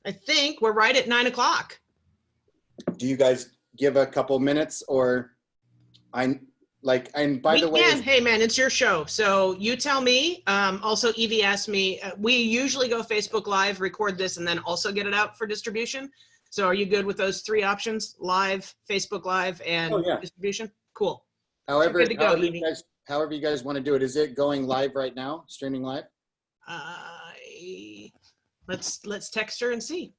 I think we're right at 9 o'clock. Do you guys give a couple minutes or and by the way, Hey man, it's your show. So you tell me. Also, Evie asked me, we usually go Facebook Live, record this, and then also get it out for distribution. So are you good with those three options? Live, Facebook Live, and distribution? Cool. However, good to go, Evie. however you guys want to do it. Is it going live right now? Streaming live? Let's text her and see.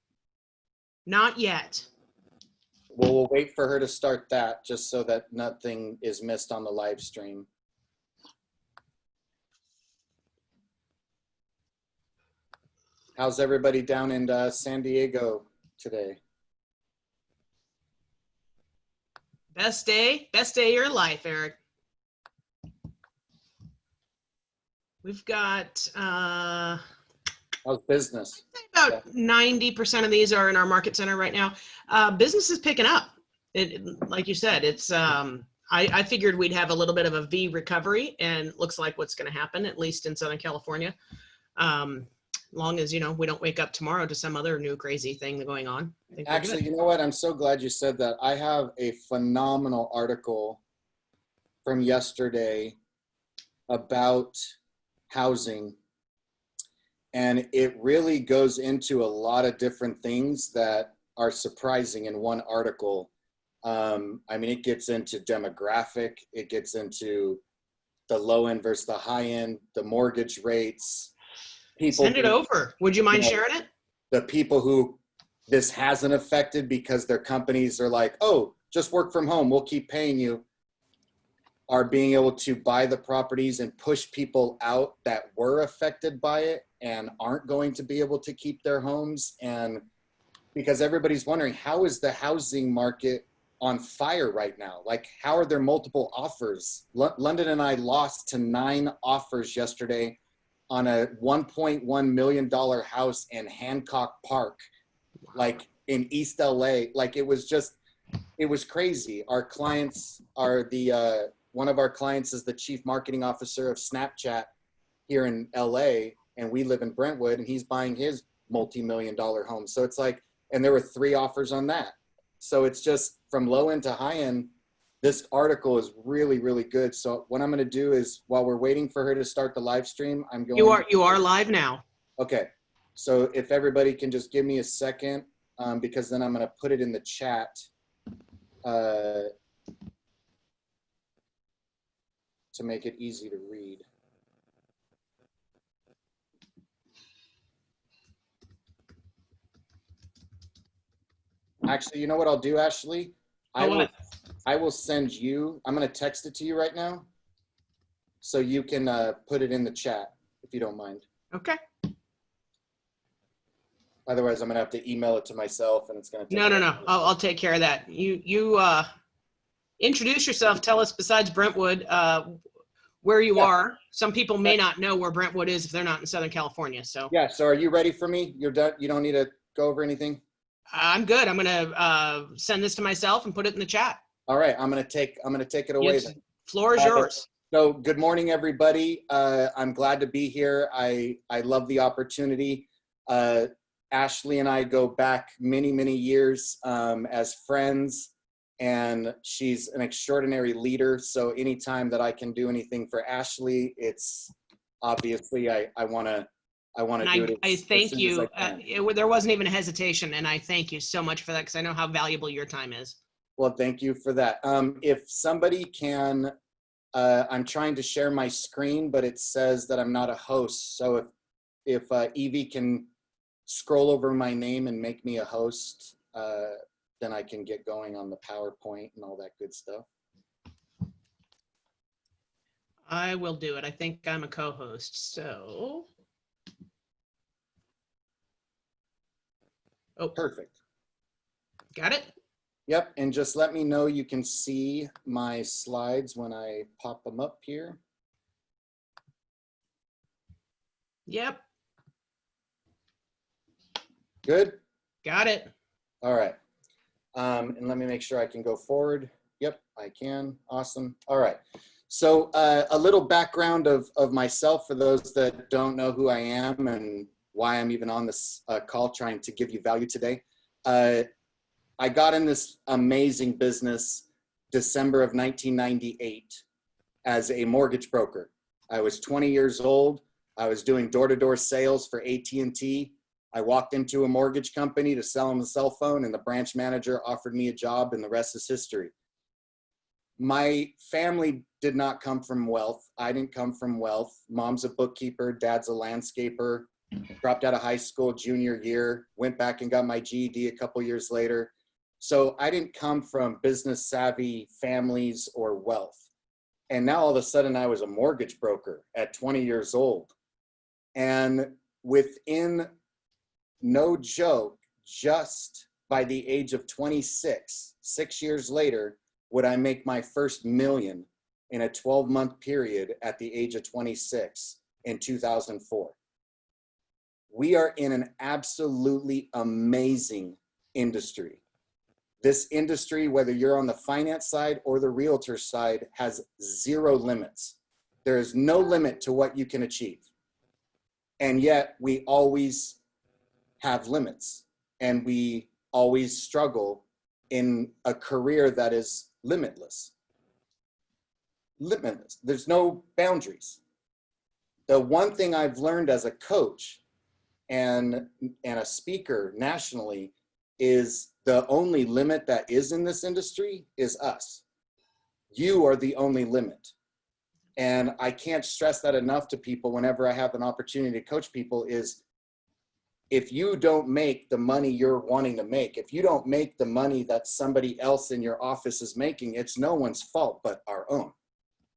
Not yet. Well, we'll wait for her to start that just so that nothing is missed on the live stream. How's everybody down in San Diego today? Best day of your life, Eric. We've got how's business? About 90% of these are in our market center right now. Business is picking up. Like you said, it's I figured we'd have a little bit of a V recovery, and it looks like what's going to happen, at least in Southern California. Long as, we don't wake up tomorrow to some other new crazy thing going on. Actually, you know what? I'm so glad you said that. I have a phenomenal article from yesterday about housing, and it really goes into a lot of different things that are surprising in one article. I mean, it gets into demographic, it gets into the low end versus the high end, the mortgage rates. People send it over. Would you mind sharing it? The people who this hasn't affected because their companies are like, oh, just work from home, we'll keep paying you, are being able to buy the properties and push people out that were affected by it and aren't going to be able to keep their homes. And because everybody's wondering, how is the housing market on fire right now? Like, how are there multiple offers? London and I lost to 9 offers yesterday on a $1.1 million house in Hancock Park, like in East LA. Like, it was crazy. Our clients are one of our clients is the chief marketing officer of Snapchat here in LA, and we live in Brentwood, and he's buying his multi-million-dollar home. So it's like, and there were 3 offers on that. So it's just from low end to high end. This article is really, really good. So what I'm going to do is, while we're waiting for her to start the live stream, I'm going. You are live now. Okay. So if everybody can just give me a second, because then I'm going to put it in the chat. To make it easy to read. Actually, you know what I'll do, Ashley? I will send you, I'm going to text it to you right now, so you can put it in the chat, if you don't mind. Okay. Otherwise, I'm going to have to email it to myself, and it's going to take No. I'll take care of that. You introduce yourself. Tell us, besides Brentwood, where you are. Some people may not know where Brentwood is if they're not in Southern California. So yeah. So are you ready for me? You're done. You don't need to go over anything. I'm good. I'm gonna send this to myself and put it in the chat. All right. I'm gonna take it away. Yes, then. Floor is yours. So good morning, everybody. I'm glad to be here. I love the opportunity. Ashley and I go back many, many years as friends, and she's an extraordinary leader. So anytime that I can do anything for Ashley, it's obviously I want to do it. I thank you. There wasn't even a hesitation, and I thank you so much for that, because I know how valuable your time is. Well, thank you for that. If somebody can, I'm trying to share my screen, but it says that I'm not a host. So if Evie can scroll over my name and make me a host, then I can get going on the PowerPoint and all that good stuff. I will do it. I think I'm a co-host, so. Oh, perfect. Got it? Yep, and just let me know you can see my slides when I pop them up here. Yep. Good? Got it. All right. And let me make sure I can go forward. Yep, I can. Awesome. All right. So a little background of myself for those that don't know who I am and why I'm even on this call trying to give you value today. I got in this amazing business December of 1998 as a mortgage broker. I was 20 years old. I was doing door-to-door sales for AT&T. I walked into a mortgage company to sell them a cell phone, and the branch manager offered me a job, and the rest is history. My family did not come from wealth. I didn't come from wealth. Mom's a bookkeeper, dad's a landscaper. Dropped out of high school junior year, went back and got my GED a couple years later. So I didn't come from business savvy families or wealth. And now all of a sudden I was a mortgage broker at 20 years old. And within, no joke, just by the age of 26, 6 years later, would I make my first million in a 12-month period at the age of 26 in 2004. We are in an absolutely amazing industry. This industry, whether you're on the finance side or the realtor side, has zero limits. There is no limit to what you can achieve. And yet we always have limits, and we always struggle in a career that is limitless. Limitless. There's no boundaries. The one thing I've learned as a coach and a speaker nationally is the only limit that is in this industry is us. You are the only limit. And I can't stress that enough to people whenever I have an opportunity to coach people is, if you don't make the money you're wanting to make, if you don't make the money that somebody else in your office is making, it's no one's fault but our own.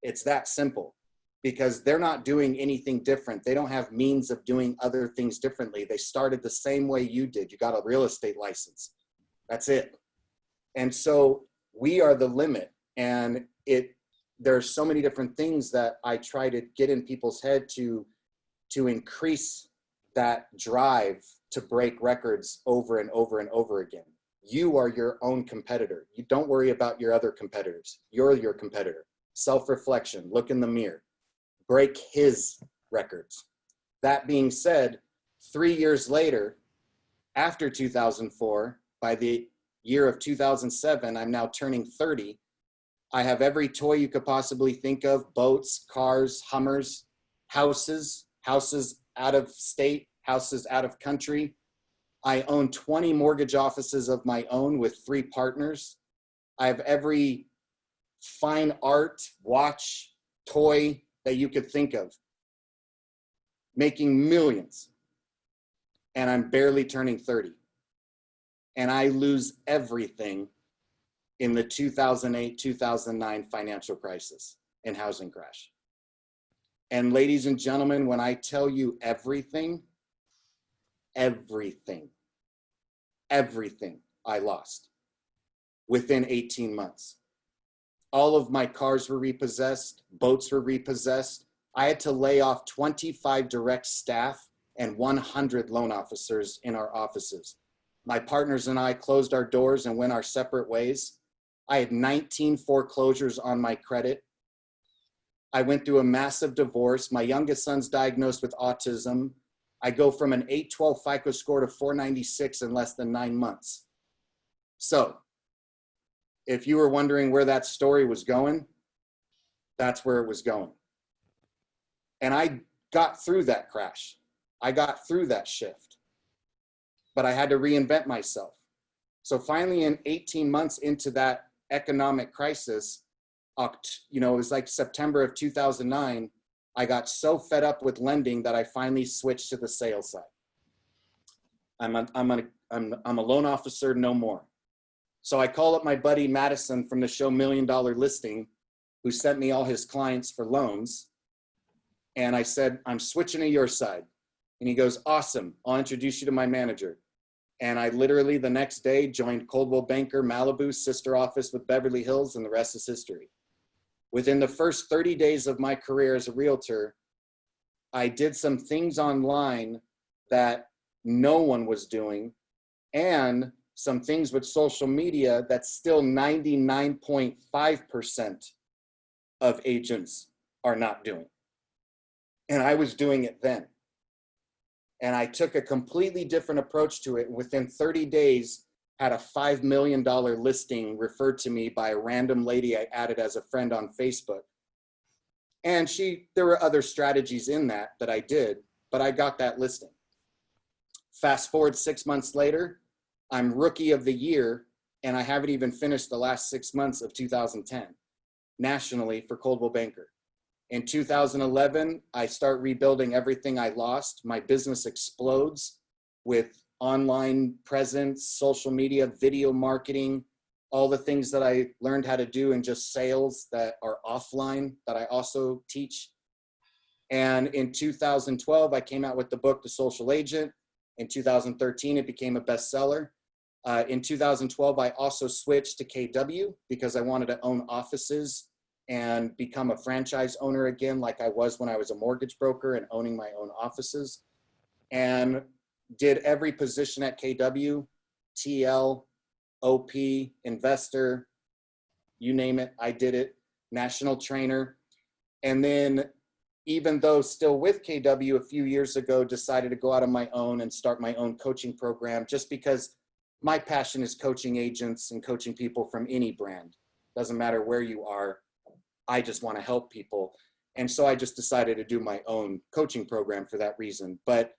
It's that simple, because they're not doing anything different. They don't have means of doing other things differently. They started the same way you did. You got a real estate license. That's it. And so we are the limit. And there's so many different things that I try to get in people's head to increase that drive to break records over and over and over again. You are your own competitor. You don't worry about your other competitors. You're your competitor. Self-reflection, look in the mirror, break his records. That being said, 3 years later, after 2004, by the year of 2007, I'm now turning 30. I have every toy you could possibly think of: boats, cars, Hummers, houses out of state, houses out of country. I own 20 mortgage offices of my own with 3 partners. I have every fine art, watch, toy that you could think of, making millions. And I'm barely turning 30. And I lose everything in the 2008-2009 financial crisis and housing crash. And ladies and gentlemen, when I tell you everything I lost within 18 months. All of my cars were repossessed, boats were repossessed. I had to lay off 25 direct staff and 100 loan officers in our offices. My partners and I closed our doors and went our separate ways. I had 19 foreclosures on my credit. I went through a massive divorce. My youngest son's diagnosed with autism. I go from an 812 FICO score to 496 in less than 9 months. So if you were wondering where that story was going, that's where it was going. And I got through that crash. I got through that shift, but I had to reinvent myself. So finally, in 18 months into that economic crisis, it was like September of 2009, I got so fed up with lending that I finally switched to the sales side. I'm a loan officer no more. So I call up my buddy Madison from the show $1 Million Listing, who sent me all his clients for loans. And I said, I'm switching to your side. And he goes, awesome, I'll introduce you to my manager. And I literally the next day joined Coldwell Banker Malibu's sister office with Beverly Hills, and the rest is history. Within the first 30 days of my career as a realtor, I did some things online that no one was doing, and some things with social media that still 99.5% of agents are not doing. And I was doing it then. And I took a completely different approach to it. Within 30 days, had a $5 million listing referred to me by a random lady I added as a friend on Facebook. And there were other strategies in that I did, but I got that listing. Fast forward 6 months later, I'm rookie of the year, and I haven't even finished the last 6 months of 2010 nationally for Coldwell Banker. In 2011, I start rebuilding everything I lost. My business explodes with online presence, social media, video marketing, all the things that I learned how to do in just sales that are offline that I also teach. And in 2012, I came out with the book, The Social Agent. In 2013, it became a bestseller. In 2012, I also switched to KW because I wanted to own offices and become a franchise owner again, like I was when I was a mortgage broker and owning my own offices. And did every position at KW, TL, OP, investor, you name it, I did it, national trainer. And then even though still with KW a few years ago, decided to go out on my own and start my own coaching program, just because my passion is coaching agents and coaching people from any brand. Doesn't matter where you are, I just want to help people. And so I just decided to do my own coaching program for that reason. But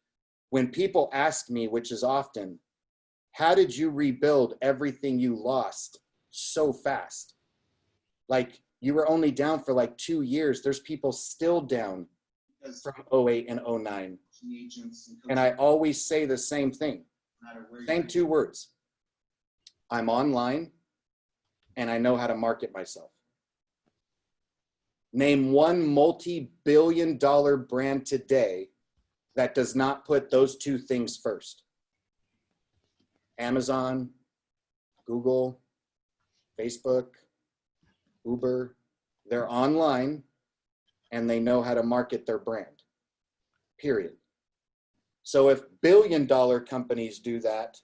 when people ask me, which is often, how did you rebuild everything you lost so fast? Like, you were only down for like 2 years. There's people still down from 08 and 09. And I always say the same thing, same 2 words. I'm online and I know how to market myself. Name one multi-billion-dollar brand today that does not put those 2 things first. Amazon, Google, Facebook, Uber, they're online and they know how to market their brand, period. So if billion-dollar companies do that,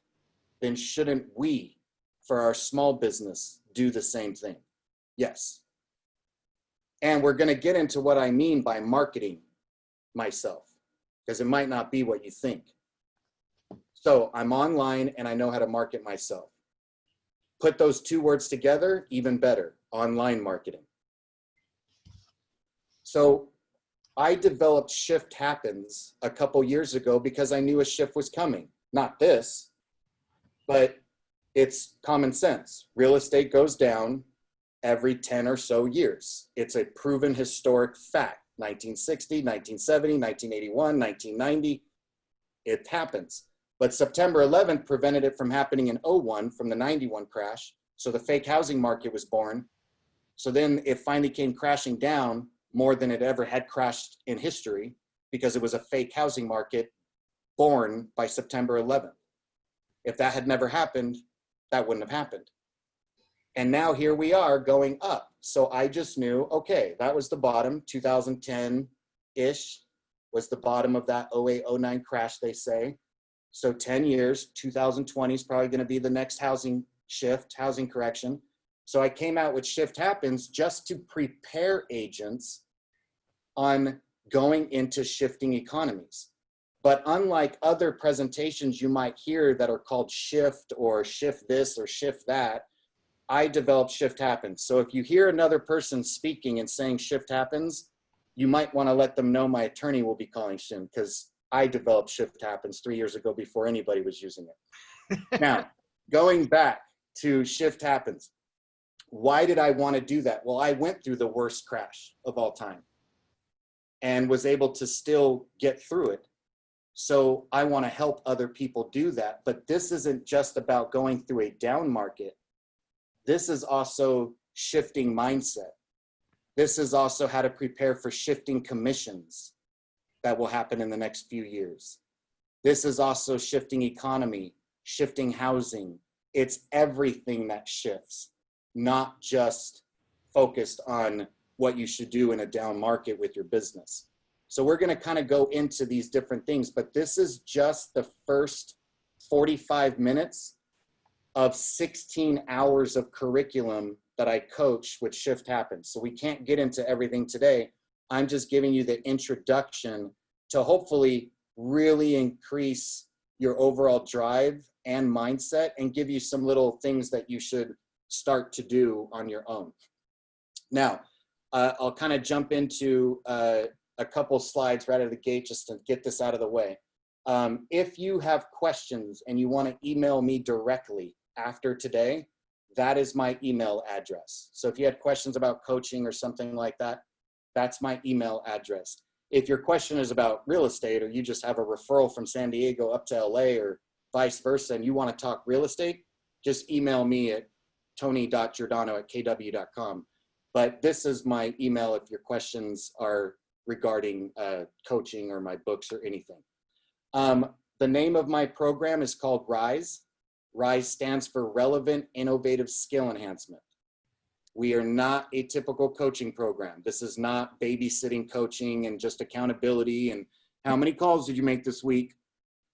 then shouldn't we, for our small business, do the same thing? Yes. And we're going to get into what I mean by marketing myself, because it might not be what you think. So I'm online and I know how to market myself. Put those 2 words together, even better, online marketing. So I developed Shift Happens a couple years ago because I knew a shift was coming. Not this, but it's common sense. Real estate goes down every 10 or so years. It's a proven historic fact. 1960, 1970, 1981, 1990, it happens. But September 11th prevented it from happening in 01 from the 91 crash. So the fake housing market was born. So then it finally came crashing down more than it ever had crashed in history because it was a fake housing market born by September 11th. If that had never happened, that wouldn't have happened. And now here we are going up. So I just knew, okay, that was the bottom. 2010-ish was the bottom of that 08-09 crash, they say. So 10 years, 2020 is probably going to be the next housing shift, housing correction. So I came out with Shift Happens just to prepare agents on going into shifting economies. But unlike other presentations you might hear that are called shift or shift this or shift that, I developed Shift Happens. So if you hear another person speaking and saying Shift Happens, you might want to let them know my attorney will be calling soon, because I developed Shift Happens 3 years ago before anybody was using it. Now, going back to Shift Happens, why did I want to do that? Well, I went through the worst crash of all time and was able to still get through it. So I want to help other people do that. But this isn't just about going through a down market. This is also shifting mindset. This is also how to prepare for shifting commissions that will happen in the next few years. This is also shifting economy, shifting housing. It's everything that shifts, not just focused on what you should do in a down market with your business. So we're going to kind of go into these different things, but this is just the first 45 minutes of 16 hours of curriculum that I coach with Shift Happens. So we can't get into everything today. I'm just giving you the introduction to hopefully really increase your overall drive and mindset and give you some little things that you should start to do on your own. Now, I'll kind of jump into a couple slides right out of the gate just to get this out of the way. If you have questions and you want to email me directly after today, that is my email address. So if you had questions about coaching or something like that, that's my email address. If your question is about real estate, or you just have a referral from San Diego up to LA or vice versa, and you want to talk real estate, just email me at tony.giordano@kw.com. But this is my email if your questions are regarding coaching or my books or anything. The name of my program is called RISE. RISE stands for Relevant Innovative Skill Enhancement. We are not a typical coaching program. This is not babysitting coaching and just accountability and how many calls did you make this week?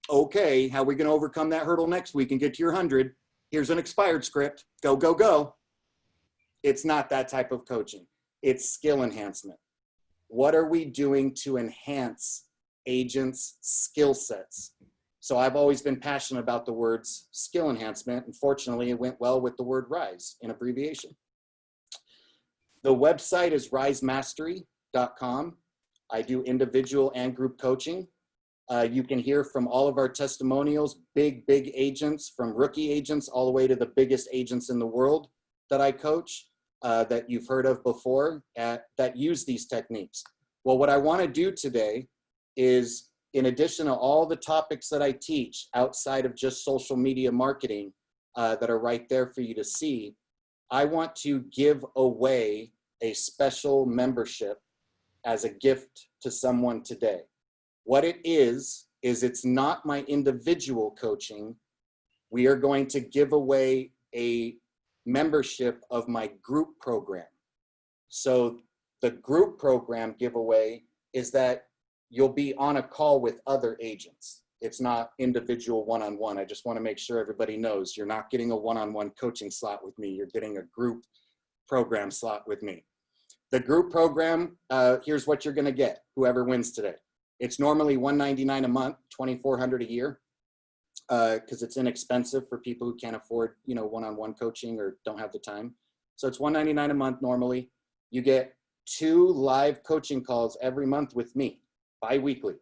Okay, how are we going to overcome that hurdle next week and get to your 100? Here's an expired script. Go, go, go. It's not that type of coaching. It's skill enhancement. What are we doing to enhance agents' skill sets? So I've always been passionate about the words skill enhancement. And fortunately, it went well with the word RISE in abbreviation. The website is risemastery.com. I do individual and group coaching. You can hear from all of our testimonials, big agents, from rookie agents all the way to the biggest agents in the world that I coach, that you've heard of before, that use these techniques. Well, what I want to do today is, in addition to all the topics that I teach outside of just social media marketing that are right there for you to see, I want to give away a special membership as a gift to someone today. What it is it's not my individual coaching. We are going to give away a membership of my group program. So the group program giveaway is that you'll be on a call with other agents. It's not individual one-on-one. I just want to make sure everybody knows you're not getting a one-on-one coaching slot with me. You're getting a group program slot with me. The group program, here's what you're going to get, whoever wins today. It's normally $199 a month, $2,400 a year, because it's inexpensive for people who can't afford, one-on-one coaching or don't have the time. So it's $199 a month normally. You get 2 live coaching calls every month with me, bi-weekly.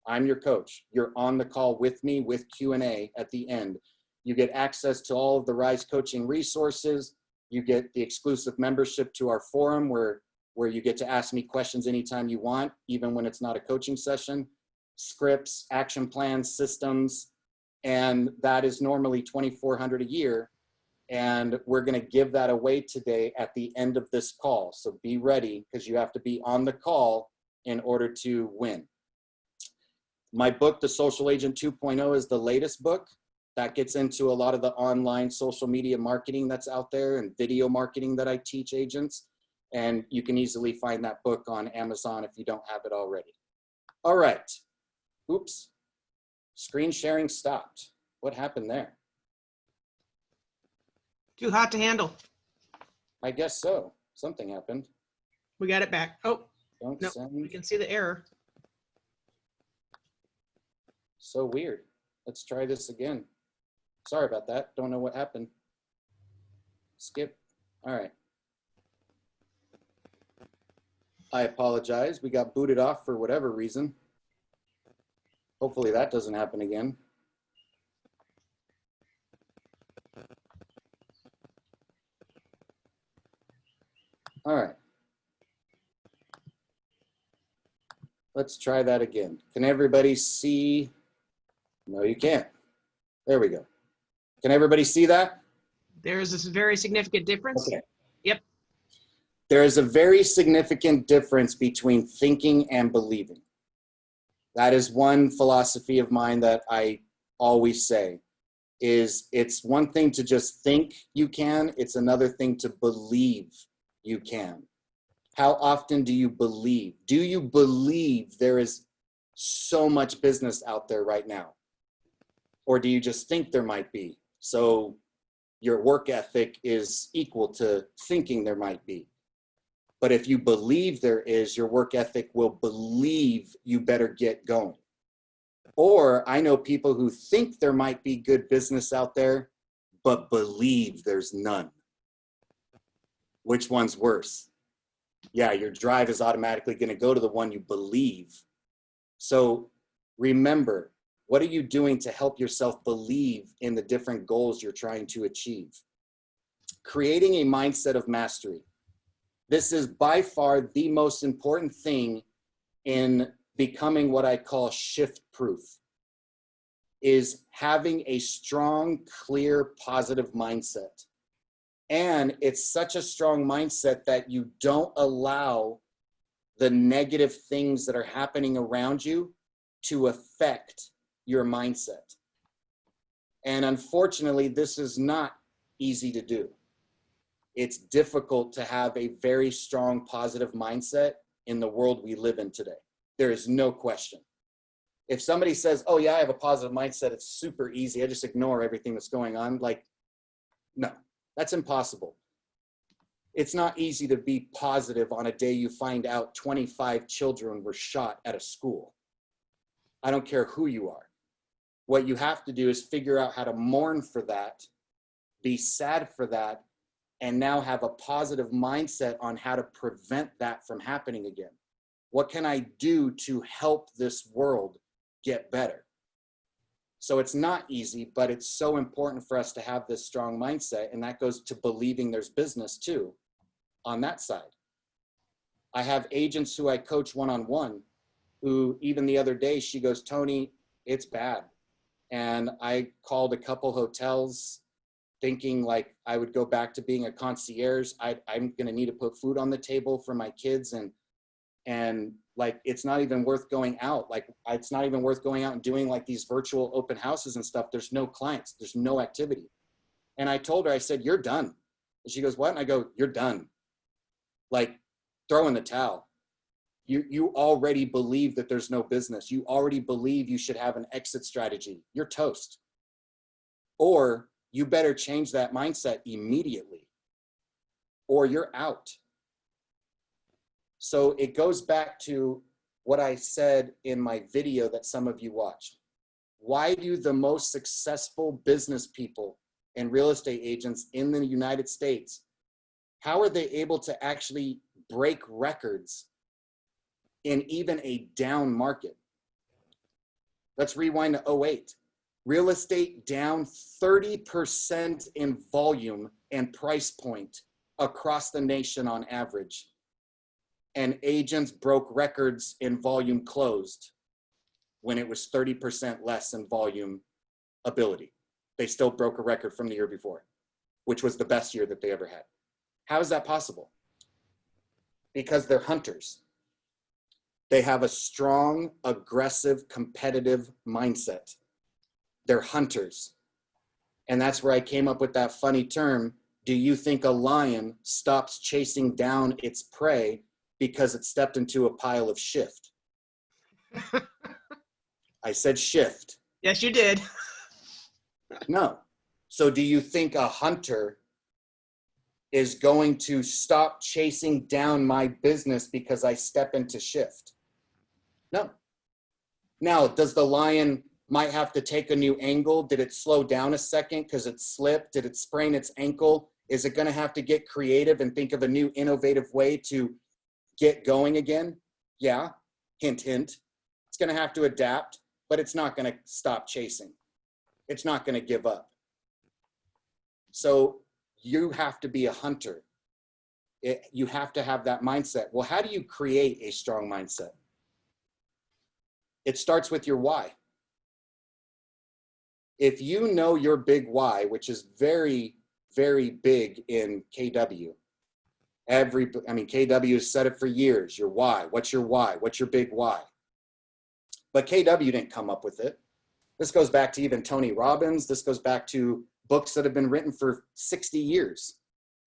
I'm your coach. You're on the call with me with Q&A at the end. You get access to all of the RISE coaching resources. You get the exclusive membership to our forum where you get to ask me questions anytime you want, even when it's not a coaching session, scripts, action plans, systems, and that is normally $2,400 a year. And we're going to give that away today at the end of this call. So be ready, because you have to be on the call in order to win. My book, The Social Agent 2.0, is the latest book. That gets into a lot of the online social media marketing that's out there and video marketing that I teach agents. And you can easily find that book on Amazon if you don't have it already. All right. Oops. Screen sharing stopped. What happened there? Too hot to handle. I guess so. Something happened. We got it back. Oh, Don't no, send. we can see the error. So weird. Let's try this again. Sorry about that. Don't know what happened. Skip. All right. I apologize. We got booted off for whatever reason. Hopefully that doesn't happen again. All right. Let's try that again. Can everybody see? No, you can't. There we go. Can everybody see that? There's this very significant difference. Okay. Yep. There is a very significant difference between thinking and believing. That is one philosophy of mine that I always say, is it's one thing to just think you can, it's another thing to believe you can. How often do you believe? Do you believe there is so much business out there right now? Or do you just think there might be? So your work ethic is equal to thinking there might be. But if you believe there is, your work ethic will believe you better get going. Or I know people who think there might be good business out there, but believe there's none. Which one's worse? Yeah, your drive is automatically going to go to the one you believe. So remember, what are you doing to help yourself believe in the different goals you're trying to achieve? Creating a mindset of mastery. This is by far the most important thing in becoming what I call shift proof, is having a strong, clear, positive mindset. And it's such a strong mindset that you don't allow the negative things that are happening around you to affect your mindset. And unfortunately, this is not easy to do. It's difficult to have a very strong, positive mindset in the world we live in today. There is no question. If somebody says, oh yeah, I have a positive mindset, it's super easy, I just ignore everything that's going on, like, no, that's impossible. It's not easy to be positive on a day you find out 25 children were shot at a school. I don't care who you are. What you have to do is figure out how to mourn for that, be sad for that, and now have a positive mindset on how to prevent that from happening again. What can I do to help this world get better? So it's not easy, but it's so important for us to have this strong mindset, and that goes to believing there's business too on that side. I have agents who I coach one-on-one who even the other day, she goes, Tony, it's bad. And I called a couple hotels thinking like I would go back to being a concierge. I'm going to need to put food on the table for my kids. And like, it's not even worth going out. Like, it's not even worth going out and doing like these virtual open houses and stuff. There's no clients, there's no activity. And I told her, I said, you're done. And she goes, what? And I go, you're done. Like, throw in the towel. You already believe that there's no business. You already believe you should have an exit strategy. You're toast. Or you better change that mindset immediately, or you're out. So it goes back to what I said in my video that some of you watched. Why do the most successful business people and real estate agents in the United States, how are they able to actually break records in even a down market? Let's rewind to 2008. Real estate down 30% in volume and price point across the nation on average. And agents broke records in volume closed when it was 30% less in volume ability. They still broke a record from the year before, which was the best year that they ever had. How is that possible? Because they're hunters. They have a strong, aggressive, competitive mindset. They're hunters. And that's where I came up with that funny term. Do you think a lion stops chasing down its prey because it stepped into a pile of shift? I said shift. Yes, you did. No. So do you think a hunter is going to stop chasing down my business because I step into shift? No. Now, does the lion might have to take a new angle? Did it slow down a second because it slipped? Did it sprain its ankle? Is it going to have to get creative and think of a new innovative way to get going again? Yeah, hint, hint. It's going to have to adapt, but it's not going to stop chasing. It's not going to give up. So you have to be a hunter. You have to have that mindset. Well, how do you create a strong mindset? It starts with your why. If you know your big why, which is very, very big in KW, KW has said it for years, your why. What's your why? What's your big why? But KW didn't come up with it. This goes back to even Tony Robbins. This goes back to books that have been written for 60 years.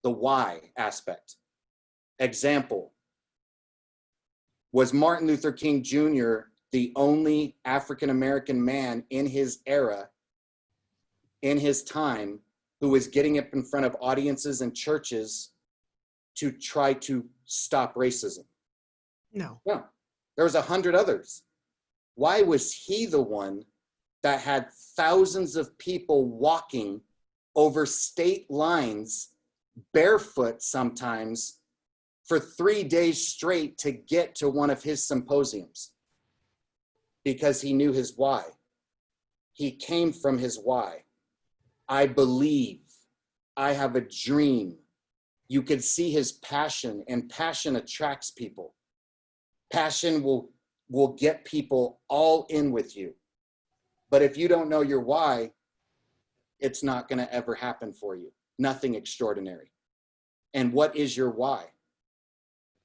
The why aspect. Example, was Martin Luther King Jr. the only African-American man in his era, in his time, who was getting up in front of audiences and churches to try to stop racism? No. No. There was 100 others. Why was he the one that had thousands of people walking over state lines, barefoot sometimes, for 3 days straight to get to one of his symposiums? Because he knew his why. He came from his why. I believe. I have a dream. You could see his passion, and passion attracts people. Passion will get people all in with you. But if you don't know your why, it's not going to ever happen for you. Nothing extraordinary. And what is your why?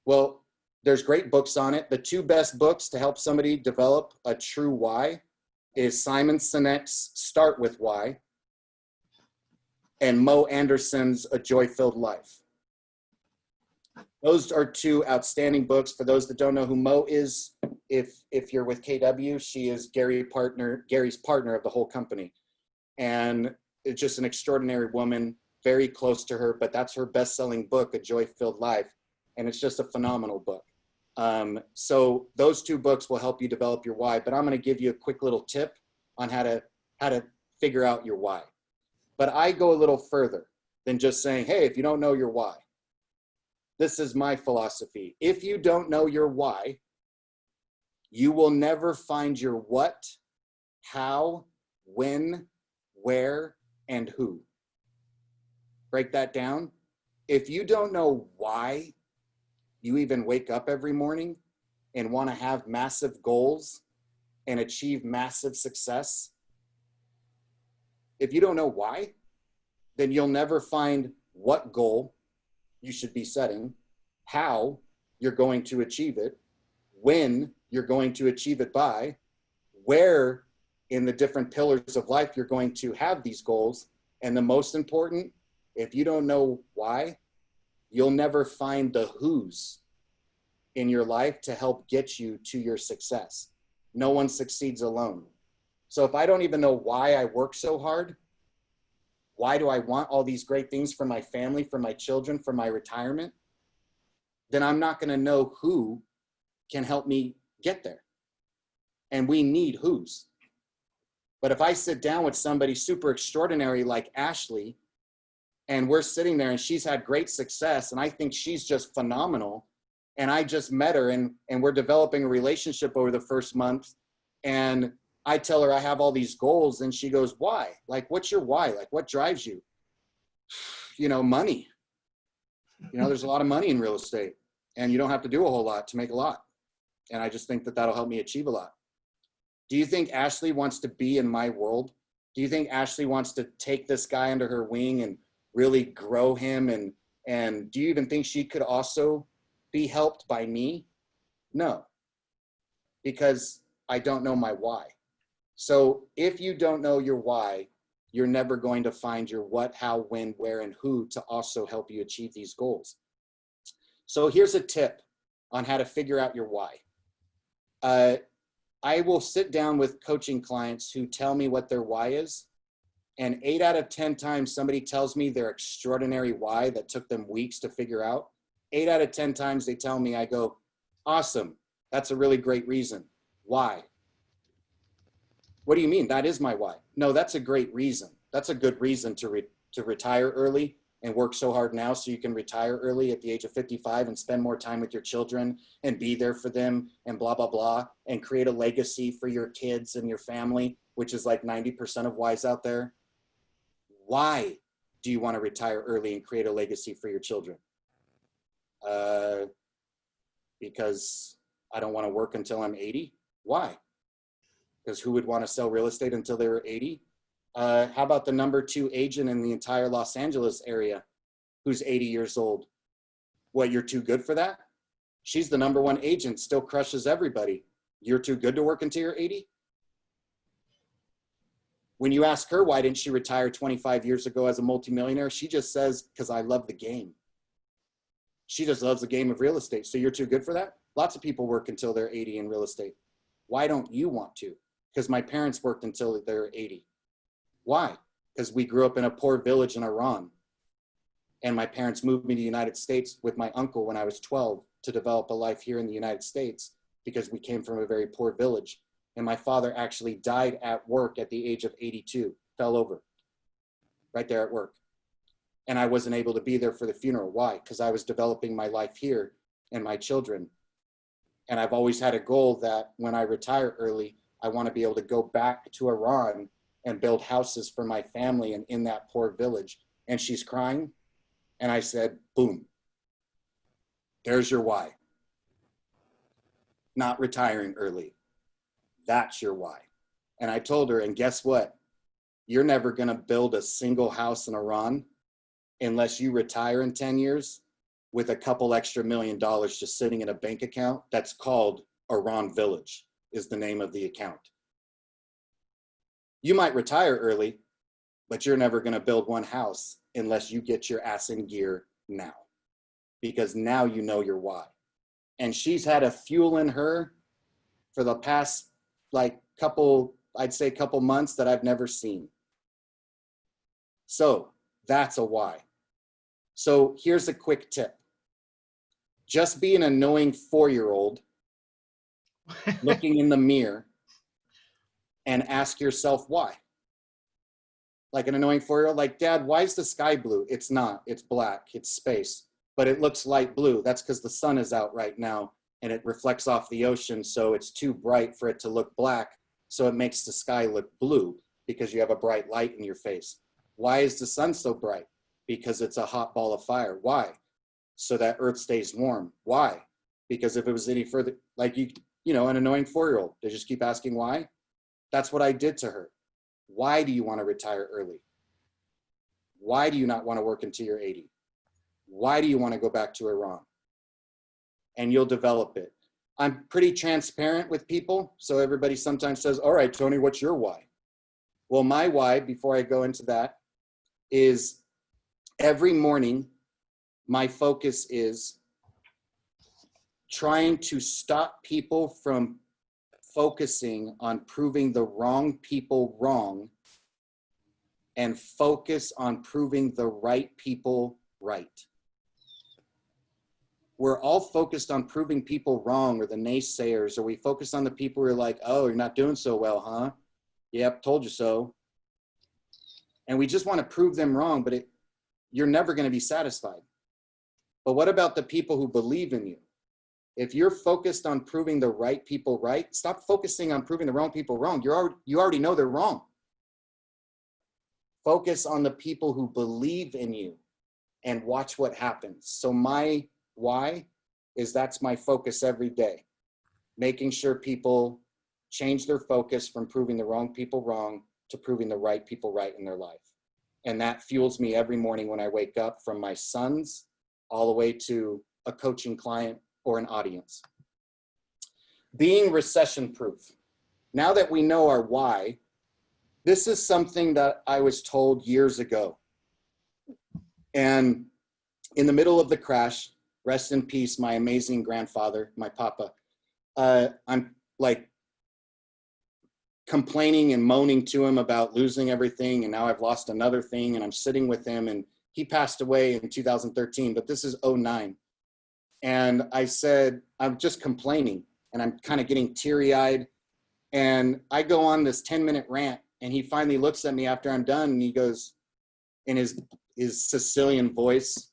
Well, there's great books on it. The two best books to help somebody develop a true why is Simon Sinek's Start With Why and Mo Anderson's A Joy-Filled Life. Those are two outstanding books. For those that don't know who Mo is, if you're with KW, she is Gary's partner of the whole company. And it's just an extraordinary woman, very close to her, but that's her best-selling book, A Joy-Filled Life. And it's just a phenomenal book. So those two books will help you develop your why, but I'm going to give you a quick little tip on how to figure out your why. But I go a little further than just saying, hey, if you don't know your why, this is my philosophy. If you don't know your why, you will never find your what, how, when, where, and who. Break that down. If you don't know why you even wake up every morning and want to have massive goals and achieve massive success, if you don't know why, then you'll never find what goal you should be setting, how you're going to achieve it, when you're going to achieve it by, where in the different pillars of life you're going to have these goals. And the most important, if you don't know why, you'll never find the who's in your life to help get you to your success. No one succeeds alone. So if I don't even know why I work so hard, why do I want all these great things for my family, for my children, for my retirement, then I'm not going to know who can help me get there. And we need who's. But if I sit down with somebody super extraordinary like Ashley, and we're sitting there and she's had great success, and I think she's just phenomenal, and I just met her and we're developing a relationship over the first month, and I tell her I have all these goals, and she goes, why? Like, what's your why? Like, what drives you? You know, money. You know, there's a lot of money in real estate, and you don't have to do a whole lot to make a lot. And I just think that that'll help me achieve a lot. Do you think Ashley wants to be in my world? Do you think Ashley wants to take this guy under her wing and really grow him? And do you even think she could also be helped by me? No, because I don't know my why. So if you don't know your why, you're never going to find your what, how, when, where, and who to also help you achieve these goals. So here's a tip on how to figure out your why. I will sit down with coaching clients who tell me what their why is, and 8 out of 10 times somebody tells me their extraordinary why that took them weeks to figure out. 8 out of 10 times they tell me, I go, awesome, that's a really great reason. Why? What do you mean? That is my why. No, that's a great reason. That's a good reason to retire early and work so hard now so you can retire early at the age of 55 and spend more time with your children and be there for them and blah, blah, blah, and create a legacy for your kids and your family, which is like 90% of whys out there. Why do you want to retire early and create a legacy for your children? Because I don't want to work until I'm 80. Why? Because who would want to sell real estate until they were 80? How about the number 2 agent in the entire Los Angeles area who's 80 years old? What, you're too good for that? She's the number 1 agent, still crushes everybody. You're too good to work until you're 80? When you ask her why didn't she retire 25 years ago as a multimillionaire, she just says, because I love the game. She just loves the game of real estate. So you're too good for that? Lots of people work until they're 80 in real estate. Why don't you want to? Because my parents worked until they're 80. Why? Because we grew up in a poor village in Iran. And my parents moved me to the United States with my uncle when I was 12 to develop a life here in the United States because we came from a very poor village. And my father actually died at work at the age of 82, fell over right there at work. And I wasn't able to be there for the funeral. Why? Because I was developing my life here and my children. And I've always had a goal that when I retire early, I want to be able to go back to Iran and build houses for my family and in that poor village. And she's crying. And I said, boom, there's your why. Not retiring early. That's your why. And I told her, and guess what? You're never going to build a single house in Iran unless you retire in 10 years with a couple extra $1 million just sitting in a bank account. That's called Iran Village, is the name of the account. You might retire early, but you're never going to build one house unless you get your ass in gear now, because now you know your why. And she's had a fuel in her for the past couple months that I've never seen. So that's a why. So here's a quick tip. Just be an annoying 4-year-old looking in the mirror and ask yourself why. Like an annoying 4-year-old, like, Dad, why is the sky blue? It's not, it's black, it's space, but it looks light blue. That's because the sun is out right now and it reflects off the ocean, so it's too bright for it to look black, so it makes the sky look blue because you have a bright light in your face. Why is the sun so bright? Because it's a hot ball of fire. Why? So that Earth stays warm. Why? Because if it was any further, like an annoying 4-year-old, they just keep asking why. That's what I did to her. Why do you want to retire early? Why do you not want to work until you're 80? Why do you want to go back to Iran? And you'll develop it. I'm pretty transparent with people. So everybody sometimes says, all right, Tony, what's your why? Well, my why, before I go into that, is every morning, my focus is trying to stop people from focusing on proving the wrong people wrong and focus on proving the right people right. We're all focused on proving people wrong, or the naysayers, or we focus on the people who are like, oh, you're not doing so well, huh? Yep, told you so. And we just want to prove them wrong, but you're never going to be satisfied. But what about the people who believe in you? If you're focused on proving the right people right, stop focusing on proving the wrong people wrong. You already know they're wrong. Focus on the people who believe in you and watch what happens. So my why is that's my focus every day, making sure people change their focus from proving the wrong people wrong to proving the right people right in their life. And that fuels me every morning when I wake up, from my sons all the way to a coaching client or an audience. Being recession proof. Now that we know our why, this is something that I was told years ago. And in the middle of the crash, rest in peace, my amazing grandfather, my papa, I'm like complaining and moaning to him about losing everything, and now I've lost another thing, and I'm sitting with him, and he passed away in 2013, but this is 2009. And I said, I'm just complaining, and I'm kind of getting teary-eyed, and I go on this 10-minute rant, and he finally looks at me after I'm done, and he goes, in his Sicilian voice,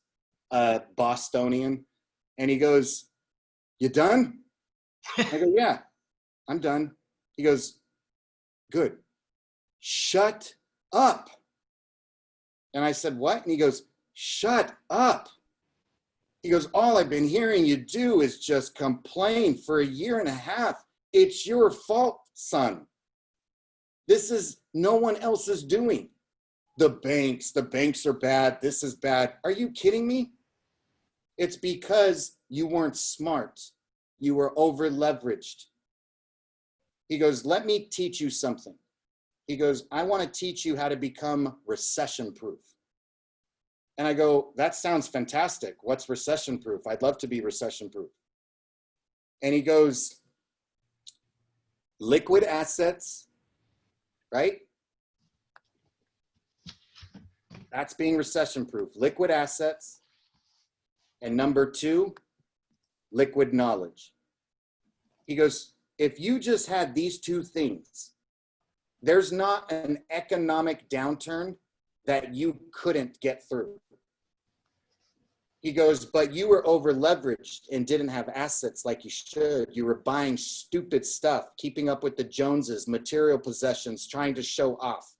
Bostonian, and he goes, you done? I go, yeah, I'm done. He goes, good. Shut up. And I said, what? And he goes, shut up. He goes, all I've been hearing you do is just complain for 1.5 years. It's your fault, son. This is no one else's doing. The banks are bad. This is bad. Are you kidding me? It's because you weren't smart. You were over leveraged. He goes, let me teach you something. He goes, I want to teach you how to become recession proof. And I go, that sounds fantastic. What's recession proof? I'd love to be recession proof. And he goes, liquid assets, right? That's being recession proof. Liquid assets. And number 2, liquid knowledge. He goes, if you just had these two things, there's not an economic downturn that you couldn't get through. He goes, but you were over leveraged and didn't have assets like you should. You were buying stupid stuff, keeping up with the Joneses, material possessions, trying to show off.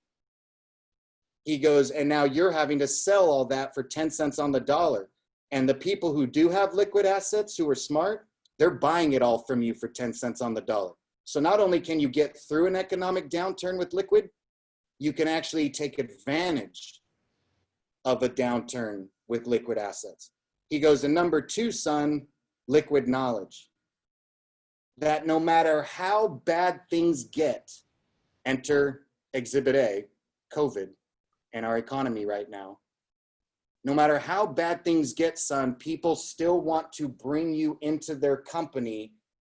He goes, and now you're having to sell all that for 10 cents on the dollar. And the people who do have liquid assets, who are smart, they're buying it all from you for 10 cents on the dollar. So not only can you get through an economic downturn with liquid, you can actually take advantage of a downturn with liquid assets. He goes, and number two, son, liquid knowledge. That no matter how bad things get, enter exhibit A, COVID, and our economy right now. No matter how bad things get, son, people still want to bring you into their company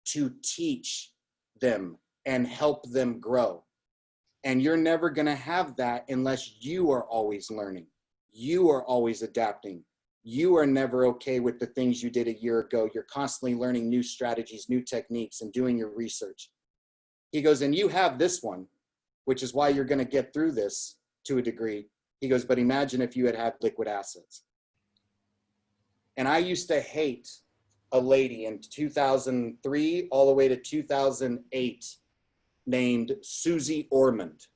to teach them and help them grow. And you're never going to have that unless you are always learning. You are always adapting. You are never okay with the things you did a year ago. You're constantly learning new strategies, new techniques, and doing your research. He goes, and you have this one, which is why you're going to get through this to a degree. He goes, but imagine if you had had liquid assets. And I used to hate a lady in 2003 all the way to 2008 named Susie Ormond.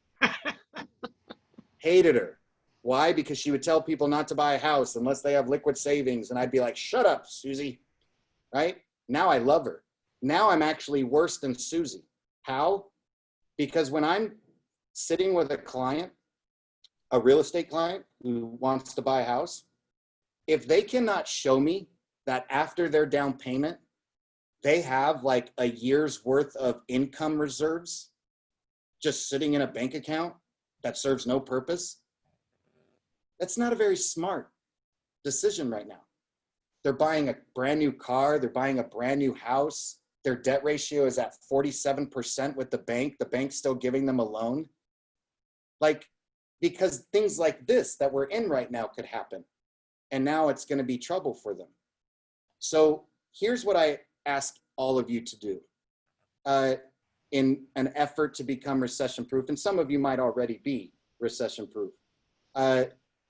Hated her. Why? Because she would tell people not to buy a house unless they have liquid savings. And I'd be like, shut up, Susie. Right? Now I love her. Now I'm actually worse than Susie. How? Because when I'm sitting with a client, a real estate client who wants to buy a house, if they cannot show me that after their down payment, they have like a year's worth of income reserves just sitting in a bank account that serves no purpose, that's not a very smart decision right now. They're buying a brand new car, they're buying a brand new house, their debt ratio is at 47% with the bank's still giving them a loan. Like, because things like this that we're in right now could happen. And now it's going to be trouble for them. So here's what I ask all of you to do in an effort to become recession proof, and some of you might already be recession proof,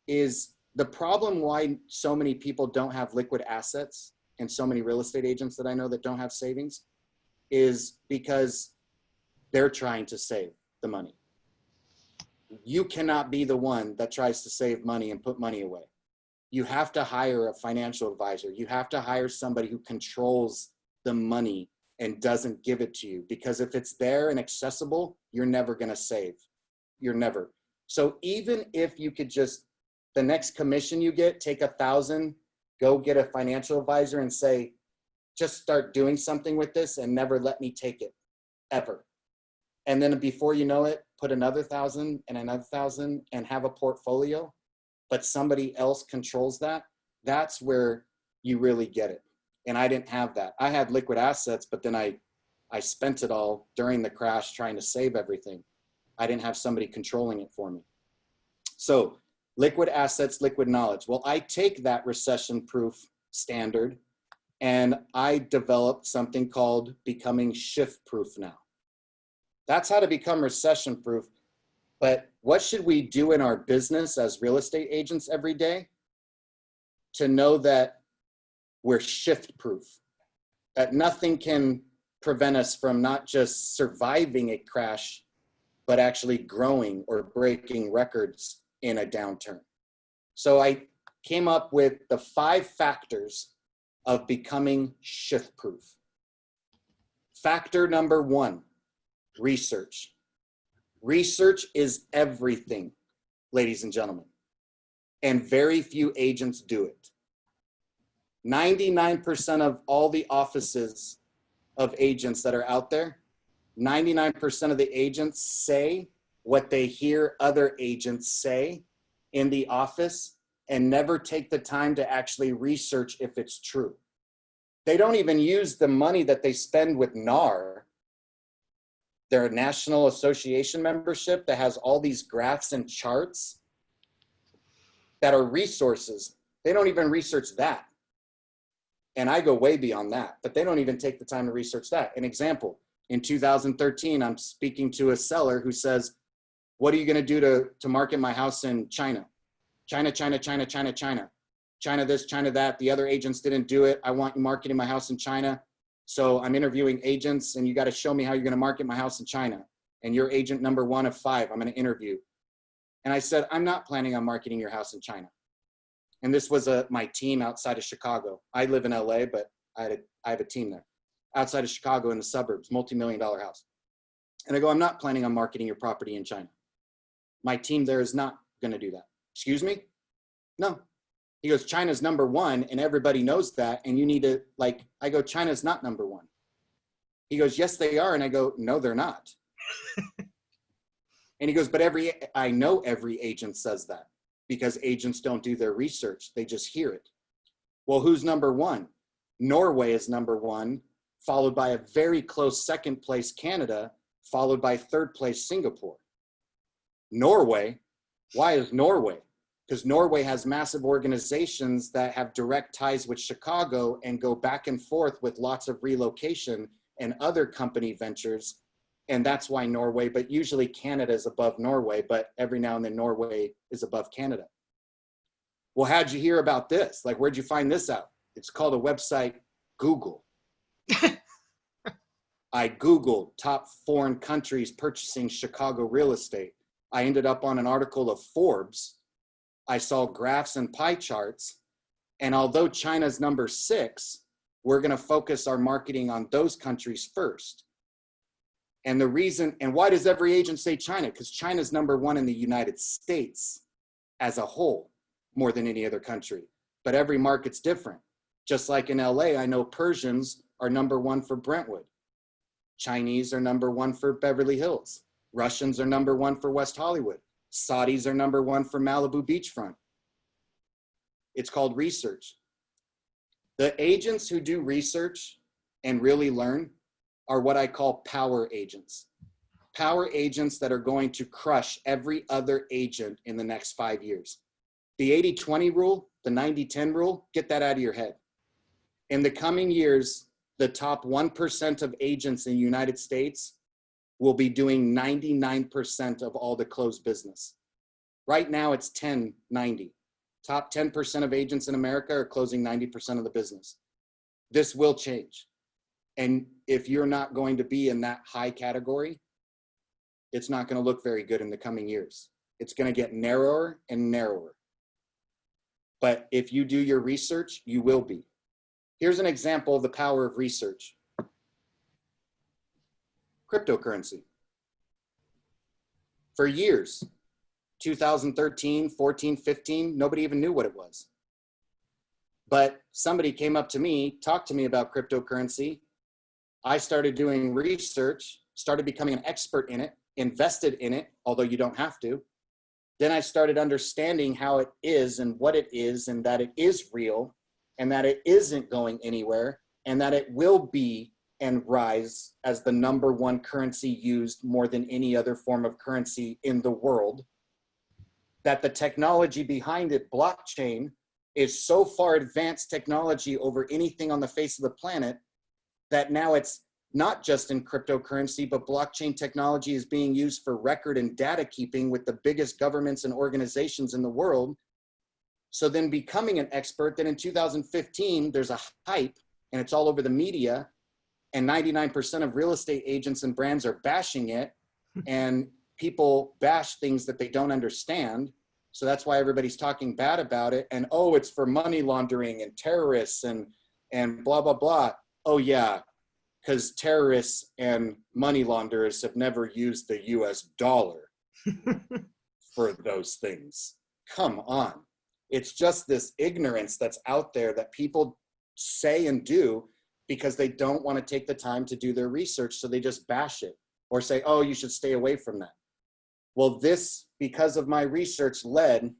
is the problem why so many people don't have liquid assets and so many real estate agents that I know that don't have savings is because they're trying to save the money. You cannot be the one that tries to save money and put money away. You have to hire a financial advisor. You have to hire somebody who controls the money and doesn't give it to you, because if it's there and accessible, you're never going to save. You're never. So even if you could just, the next commission you get, take 1,000, go get a financial advisor and say, just start doing something with this and never let me take it, ever. And then before you know it, put another 1,000 and another 1,000 and have a portfolio, but somebody else controls that. That's where you really get it. And I didn't have that. I had liquid assets, but then I spent it all during the crash trying to save everything. I didn't have somebody controlling it for me. So liquid assets, liquid knowledge. Well, I take that recession-proof standard and I developed something called becoming shift-proof now. That's how to become recession-proof. But what should we do in our business as real estate agents every day to know that we're shift-proof, that nothing can prevent us from not just surviving a crash, but actually growing or breaking records in a downturn? So I came up with the 5 factors of becoming shift-proof. Factor number 1, research. Research is everything, ladies and gentlemen, and very few agents do it. 99% of all the offices of agents that are out there, 99% of the agents say what they hear other agents say in the office and never take the time to actually research if it's true. They don't even use the money that they spend with NAR, their National Association membership that has all these graphs and charts that are resources. They don't even research that. And I go way beyond that, but they don't even take the time to research that. An example, In 2013, I'm speaking to a seller who says, what are you going to do to market my house in China? China, China, China, China, China. China this, China that. The other agents didn't do it. I want you marketing my house in China. So I'm interviewing agents, and you got to show me how you're going to market my house in China. And you're agent number 1 of 5 I'm going to interview. And I said, I'm not planning on marketing your house in China. And this was my team outside of Chicago. I live in LA, but I have a team there. Outside of Chicago in the suburbs, multi-million-dollar house. And I go, I'm not planning on marketing your property in China. My team there is not going to do that. Excuse me? No. He goes, China's number 1 and everybody knows that. And you need to I go, China's not number 1. He goes, yes, they are. And I go, no, they're not. And he goes, but I know every agent says that because agents don't do their research. They just hear it. Well, who's number 1? Norway is number 1, followed by a very close second place, Canada, followed by third place, Singapore. Norway, why is Norway? Because Norway has massive organizations that have direct ties with Chicago and go back and forth with lots of relocation and other company ventures. And that's why Norway, but usually Canada is above Norway, but every now and then Norway is above Canada. Well, how'd you hear about this? Where'd you find this out? It's called a website, Google. I Googled top foreign countries purchasing Chicago real estate. I ended up on an article of Forbes. I saw graphs and pie charts. And although China's number 6, we're going to focus our marketing on those countries first. And the reason, and why does every agent say China? Because China's number 1 in the United States as a whole, more than any other country. But every market's different. Just like in LA, I know Persians are number 1 for Brentwood. Chinese are number 1 for Beverly Hills. Russians are number 1 for West Hollywood. Saudis are number 1 for Malibu beachfront. It's called research. The agents who do research and really learn are what I call power agents. Power agents that are going to crush every other agent in the next 5 years. The 80-20 rule, the 90-10 rule, get that out of your head. In the coming years, the top 1% of agents in the United States will be doing 99% of all the closed business. Right now it's 10-90. Top 10% of agents in America are closing 90% of the business. This will change. And if you're not going to be in that high category, it's not going to look very good in the coming years. It's going to get narrower and narrower. But if you do your research, you will be. Here's an example of the power of research. Cryptocurrency. For years, 2013, 14, 15, nobody even knew what it was. But somebody came up to me, talked to me about cryptocurrency. I started doing research, started becoming an expert in it, invested in it, although you don't have to. Then I started understanding how it is and what it is and that it is real and that it isn't going anywhere and that it will be and rise as the number 1 currency used more than any other form of currency in the world. That the technology behind it, blockchain, is so far advanced technology over anything on the face of the planet that now it's not just in cryptocurrency, but blockchain technology is being used for record and data keeping with the biggest governments and organizations in the world. So then becoming an expert, then in 2015, there's a hype and it's all over the media and 99% of real estate agents and brands are bashing it and people bash things that they don't understand. So that's why everybody's talking bad about it. And, oh, it's for money laundering and terrorists and blah, blah, blah. Oh yeah, because terrorists and money launderers have never used the US dollar for those things. Come on. It's just this ignorance that's out there that people say and do because they don't want to take the time to do their research. So they just bash it or say, oh, you should stay away from that. Well, this, because of my research, led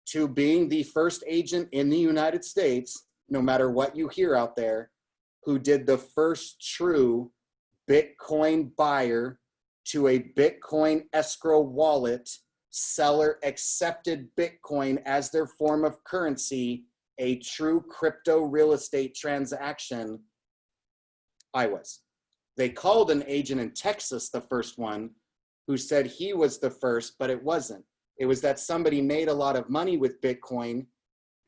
to being the first agent in the United States, no matter what you hear out there, who did the first true Bitcoin buyer to a Bitcoin escrow wallet. Seller accepted Bitcoin as their form of currency, a true crypto real estate transaction. I was. They called an agent in Texas the first one who said he was the first, but it wasn't. It was that somebody made a lot of money with Bitcoin,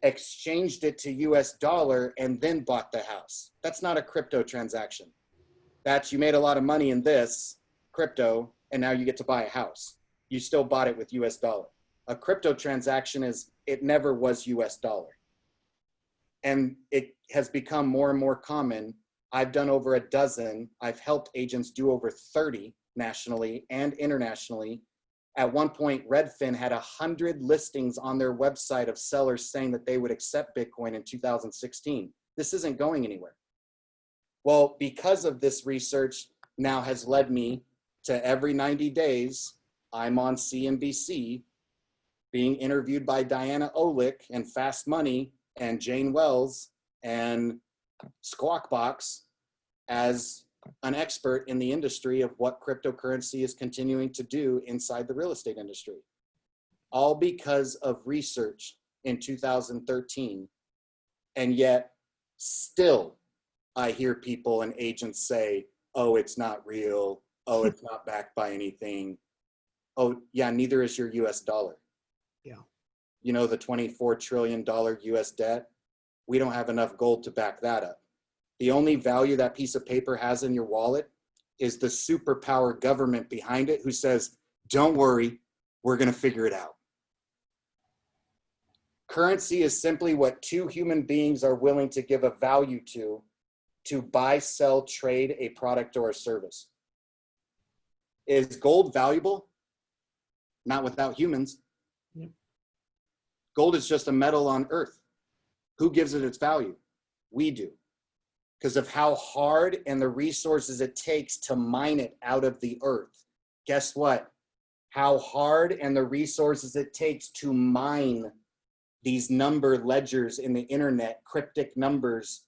exchanged it to US dollar, and then bought the house. That's not a crypto transaction. That's you made a lot of money in this crypto, and now you get to buy a house. You still bought it with US dollar. A crypto transaction is, it never was US dollar. And it has become more and more common. I've done over a dozen. I've helped agents do over 30 nationally and internationally. At one point, Redfin had 100 listings on their website of sellers saying that they would accept Bitcoin in 2016. This isn't going anywhere. Well, because of this research now has led me to every 90 days, I'm on CNBC being interviewed by Diana Olick and Fast Money and Jane Wells and Squawk Box as an expert in the industry of what cryptocurrency is continuing to do inside the real estate industry. All because of research in 2013. And yet still I hear people and agents say, oh, it's not real. Oh, it's not backed by anything. Oh, yeah, neither is your US dollar. Yeah. You know, the $24 trillion US debt, we don't have enough gold to back that up. The only value that piece of paper has in your wallet is the superpower government behind it who says, don't worry, we're going to figure it out. Currency is simply what two human beings are willing to give a value to buy, sell, trade a product or a service. Is gold valuable? Not without humans. Yep. Gold is just a metal on earth. Who gives it its value? We do. Because of how hard and the resources it takes to mine it out of the earth. Guess what? How hard and the resources it takes to mine these number ledgers in the internet, cryptic numbers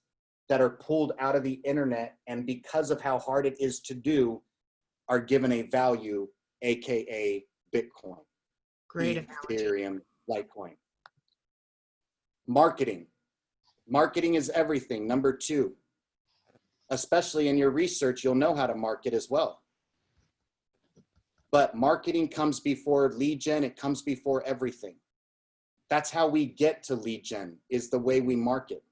that are pulled out of the internet, and because of how hard it is to do, are given a value, AKA Bitcoin. Great Ethereum, Litecoin. Marketing. Marketing is everything. Number two, especially in your research, you'll know how to market as well. But marketing comes before lead gen. It comes before everything. That's how we get to lead gen, is the way we market.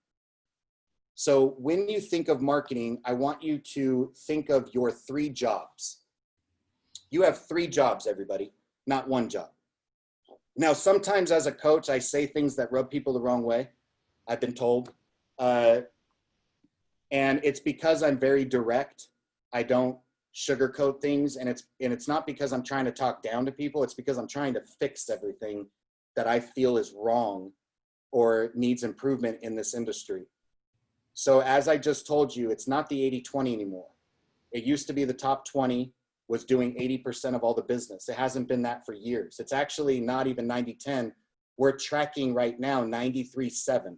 So when you think of marketing, I want you to think of your 3 jobs. You have 3 jobs, everybody, not 1 job. Now, sometimes as a coach, I say things that rub people the wrong way, I've been told. And it's because I'm very direct. I don't sugarcoat things. And it's not because I'm trying to talk down to people. It's because I'm trying to fix everything that I feel is wrong or needs improvement in this industry. So as I just told you, it's not the 80-20 anymore. It used to be the top 20 was doing 80% of all the business. It hasn't been that for years. It's actually not even 90-10. We're tracking right now 93-7.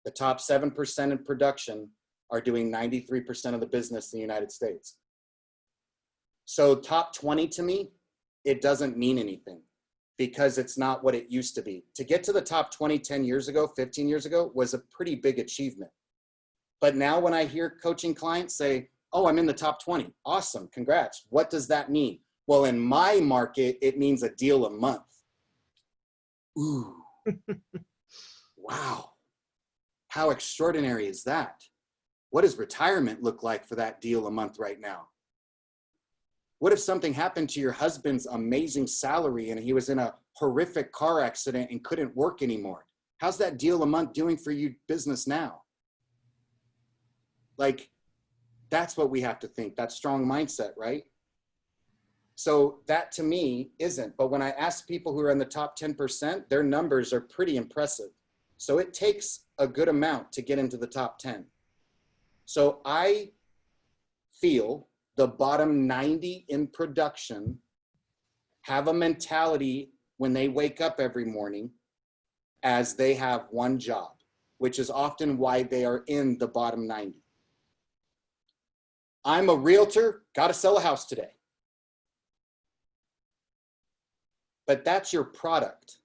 The top 7% in production are doing 93% of the business in the United States. So top 20 to me, it doesn't mean anything because it's not what it used to be. To get to the top 20 10 years ago, 15 years ago was a pretty big achievement. But now when I hear coaching clients say, oh, I'm in the top 20. Awesome, congrats. What does that mean? Well, in my market, it means a deal a month. Ooh, wow. How extraordinary is that? What does retirement look like for that deal a month right now? What if something happened to your husband's amazing salary and he was in a horrific car accident and couldn't work anymore? How's that deal a month doing for you business now? Like, that's what we have to think. That strong mindset, right? So that to me isn't. But when I ask people who are in the top 10%, their numbers are pretty impressive. So it takes a good amount to get into the top 10. So I feel the bottom 90 in production have a mentality when they wake up every morning as they have one job, which is often why they are in the bottom 90. I'm a realtor, got to sell a house today. But that's your product.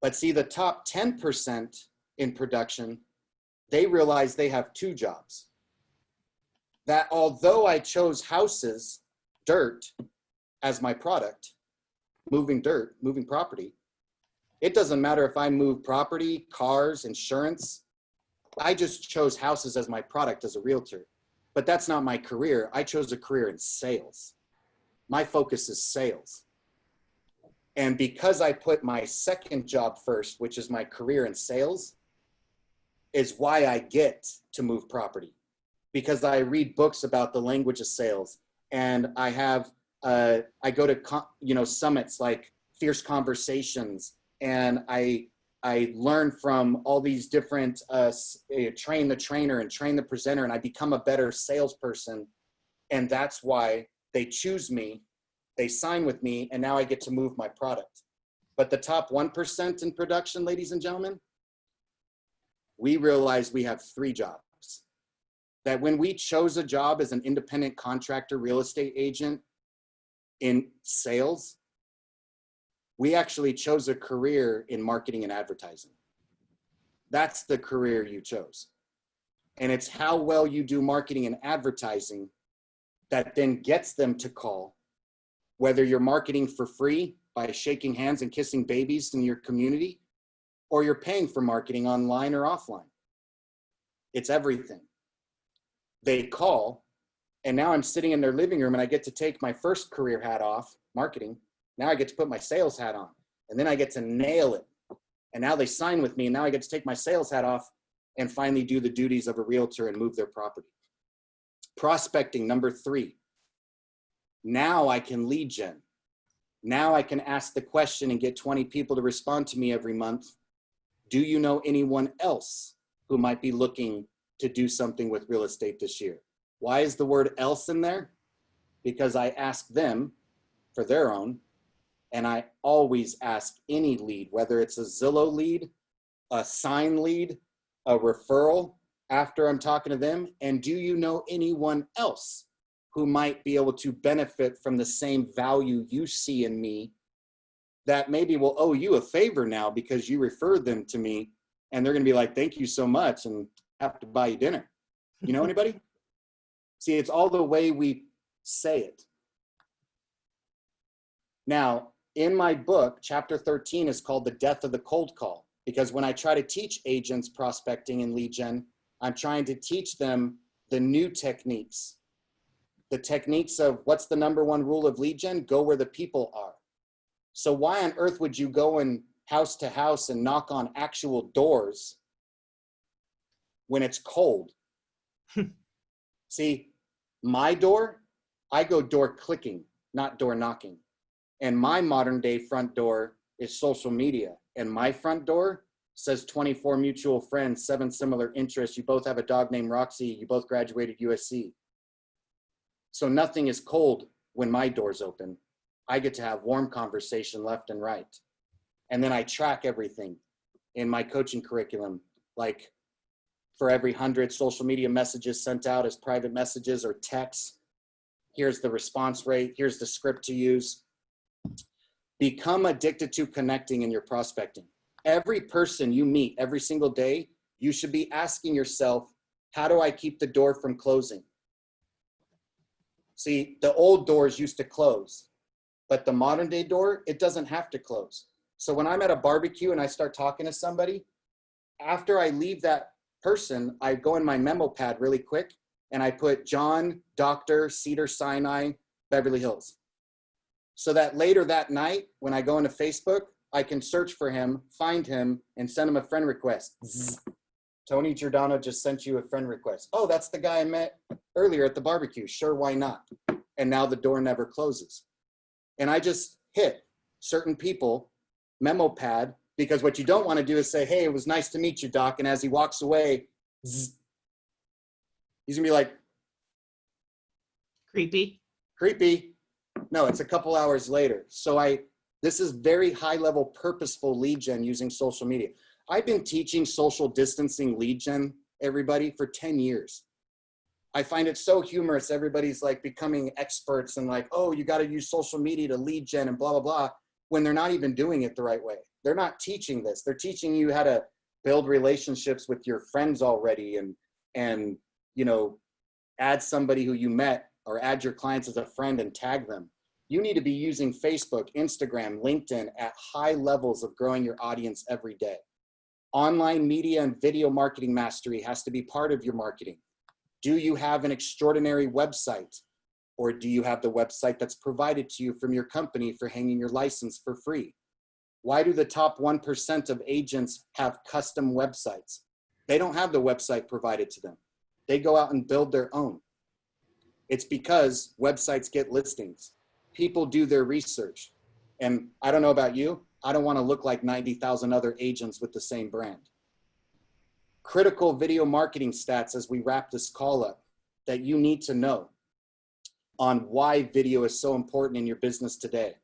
But see, the top 10% in production, they realize they have 2 jobs. that although I chose houses, dirt, as my product, moving dirt, moving property, it doesn't matter if I move property, cars, insurance. I just chose houses as my product as a realtor. But that's not my career. I chose a career in sales. My focus is sales. And because I put my second job first, which is my career in sales, is why I get to move property. Because I read books about the language of sales, and I have I go to summits like Fierce Conversations, and I learn from all these different train the trainer and train the presenter, and I become a better salesperson. And that's why they choose me, they sign with me, and now I get to move my product. But the top 1% in production, ladies and gentlemen, we realize we have 3 jobs. That when we chose a job as an independent contractor, real estate agent in sales, we actually chose a career in marketing and advertising. That's the career you chose. And it's how well you do marketing and advertising that then gets them to call, whether you're marketing for free by shaking hands and kissing babies in your community, or you're paying for marketing online or offline. It's everything. They call, and now I'm sitting in their living room and I get to take my first career hat off, marketing. Now I get to put my sales hat on, and then I get to nail it. And now they sign with me, and now I get to take my sales hat off and finally do the duties of a realtor and move their property. Prospecting, number 3. Now I can lead gen. Now I can ask the question and get 20 people to respond to me every month. Do you know anyone else who might be looking to do something with real estate this year? Why is the word else in there? Because I ask them for their own, and I always ask any lead, whether it's a Zillow lead, a sign lead, a referral, after I'm talking to them, and do you know anyone else who might be able to benefit from the same value you see in me, that maybe will owe you a favor now because you referred them to me, and they're gonna be like, thank you so much, and have to buy you dinner. You know anybody? See, it's all the way we say it. Now, in my book, chapter 13 is called The Death of the Cold Call, because when I try to teach agents prospecting and lead gen, I'm trying to teach them the new techniques. The techniques of what's the number 1 rule of lead gen? Go where the people are. So why on earth would you go in house to house and knock on actual doors when it's cold? See, my door, I go door clicking, not door knocking. And my modern day front door is social media. And my front door says 24 mutual friends, 7 similar interests. You both have a dog named Roxy. You both graduated USC. So nothing is cold when my door's open. I get to have warm conversation left and right. And then I track everything in my coaching curriculum, like for every 100 social media messages sent out as private messages or texts, here's the response rate, here's the script to use. Become addicted to connecting in your prospecting. Every person you meet every single day, you should be asking yourself, how do I keep the door from closing? See, the old doors used to close, but the modern day door, it doesn't have to close. So when I'm at a barbecue and I start talking to somebody, after I leave that person, I go in my memo pad really quick and I put John, Dr. Cedar Sinai, Beverly Hills. So that later that night, when I go into Facebook, I can search for him, find him, and send him a friend request. Zzz. Tony Giordano just sent you a friend request. Oh, that's the guy I met earlier at the barbecue. Sure, why not? And now the door never closes. And I just hit certain people, memo pad, because what you don't want to do is say, hey, it was nice to meet you, Doc. And as he walks away, zzz, he's gonna be like, creepy. No, it's a couple hours later. So this is very high level purposeful lead gen using social media. I've been teaching social distancing lead gen, everybody, for 10 years. I find it so humorous. Everybody's like becoming experts and like, oh, you got to use social media to lead gen and blah, blah, blah, when they're not even doing it the right way. They're not teaching this. They're teaching you how to build relationships with your friends already and add somebody who you met or add your clients as a friend and tag them. You need to be using Facebook, Instagram, LinkedIn at high levels of growing your audience every day. Online media and video marketing mastery has to be part of your marketing. Do you have an extraordinary website? Or do you have the website that's provided to you from your company for hanging your license for free? Why do the top 1% of agents have custom websites? They don't have the website provided to them. They go out and build their own. It's because websites get listings. People do their research. And I don't know about you, I don't want to look like 90,000 other agents with the same brand. Critical video marketing stats as we wrap this call up that you need to know on why video is so important in your business today.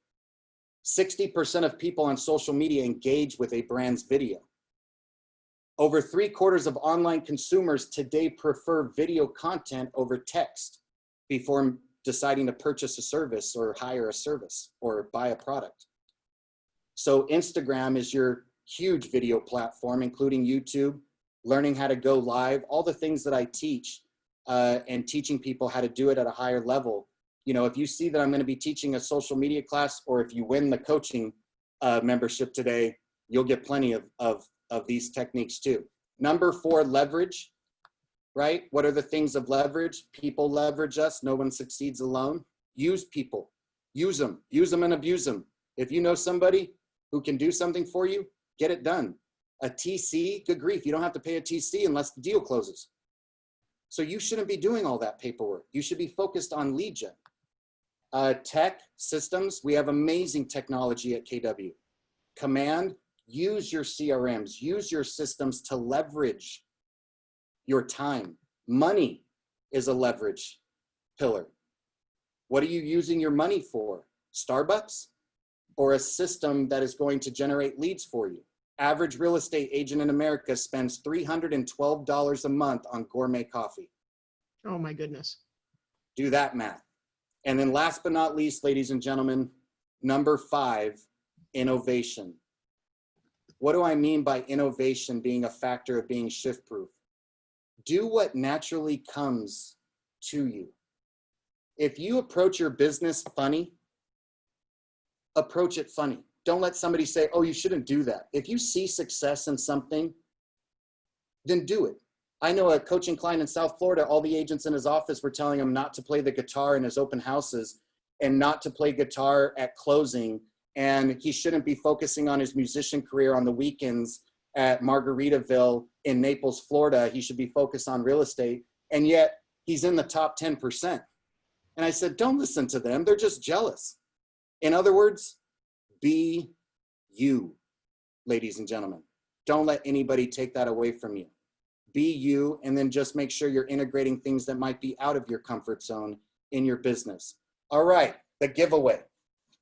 60% of people on social media engage with a brand's video. Over 3/4 of online consumers today prefer video content over text before deciding to purchase a service or hire a service or buy a product. So Instagram is your huge video platform, including YouTube, learning how to go live, all the things that I teach and teaching people how to do it at a higher level. You know, if you see that I'm going to be teaching a social media class, or if you win the coaching membership today, you'll get plenty of these techniques too. Number 4, leverage, right? What are the things of leverage? People leverage us. No one succeeds alone. Use people. Use them and abuse them. If you know somebody who can do something for you, get it done. A TC, good grief, you don't have to pay a TC unless the deal closes. So you shouldn't be doing all that paperwork. You should be focused on lead gen. Tech systems, we have amazing technology at KW. Command, use your CRMs, use your systems to leverage your time. Money is a leverage pillar. What are you using your money for? Starbucks or a system that is going to generate leads for you? Average real estate agent in America spends $312 a month on gourmet coffee. Oh my goodness. Do that math. And then last but not least, ladies and gentlemen, number 5, innovation. What do I mean by innovation being a factor of being shift proof? Do what naturally comes to you. If you approach your business funny, approach it funny. Don't let somebody say, oh, you shouldn't do that. If you see success in something, then do it. I know a coaching client in South Florida, all the agents in his office were telling him not to play the guitar in his open houses and not to play guitar at closing. And he shouldn't be focusing on his musician career on the weekends at Margaritaville in Naples, Florida. He should be focused on real estate. And yet he's in the top 10%. And I said, don't listen to them. They're just jealous. In other words, be you, ladies and gentlemen. Don't let anybody take that away from you. Be you, and then just make sure you're integrating things that might be out of your comfort zone in your business. All right, the giveaway.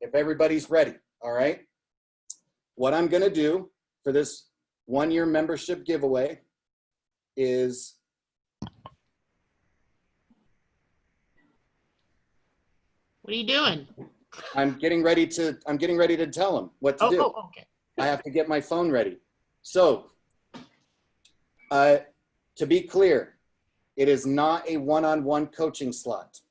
If everybody's ready, all right? What I'm gonna do for this 1-year membership giveaway is What are you doing? I'm getting ready to tell them what to do. Oh, okay. I have to get my phone ready. So, to be clear, it is not a one-on-one coaching slot.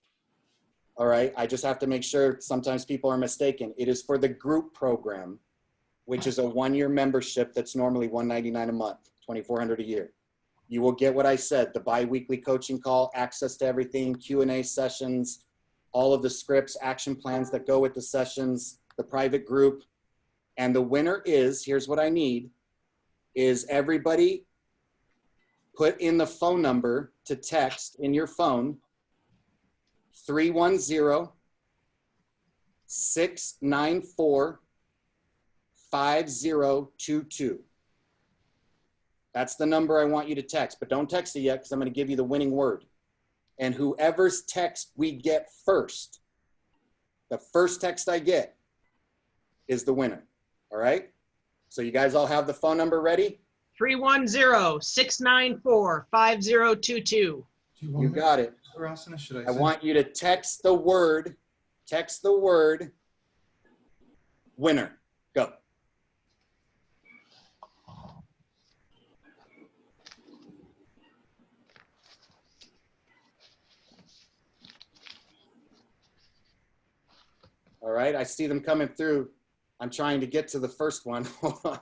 All right, I just have to make sure sometimes people are mistaken. It is for the group program, which is a 1-year membership that's normally $199 a month, $2,400 a year. You will get what I said, the bi-weekly coaching call, access to everything, Q&A sessions, all of the scripts, action plans that go with the sessions, the private group. And the winner is, here's what I need, is everybody put in the phone number to text in your phone, 310-694-5022. That's the number I want you to text, but don't text it yet because I'm going to give you the winning word. And whoever's text we get first, the first text I get is the winner. All right? So you guys all have the phone number ready? 310-694-5022. You got it. I want you to text the word winner. Go. All right, I see them coming through. I'm trying to get to the first one. Hold on.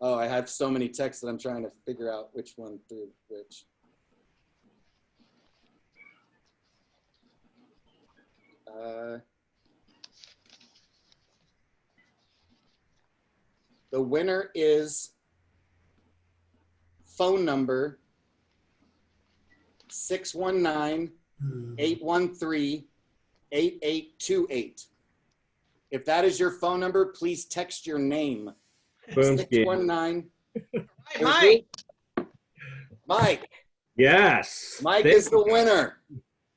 Oh, I have so many texts that I'm trying to figure out which one through which. The winner is phone number 619-813-8828. If that is your phone number, please text your name. Boom. 619. Mike. Mike. Yes. Mike is the winner.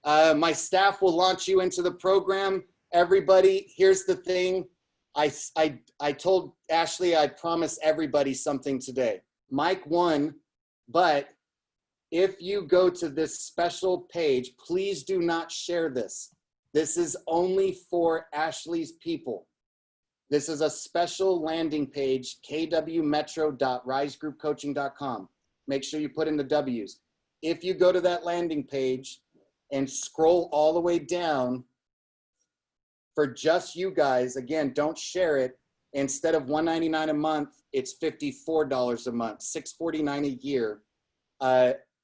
My staff will launch you into the program. Everybody, here's the thing. I told Ashley I'd promise everybody something today. Mike won, but if you go to this special page, please do not share this. This is only for Ashley's people. This is a special landing page, kwmetro.risegroupcoaching.com. Make sure you put in the W's. If you go to that landing page and scroll all the way down, for just you guys, again, don't share it. Instead of $199 a month, it's $54 a month, $649 a year.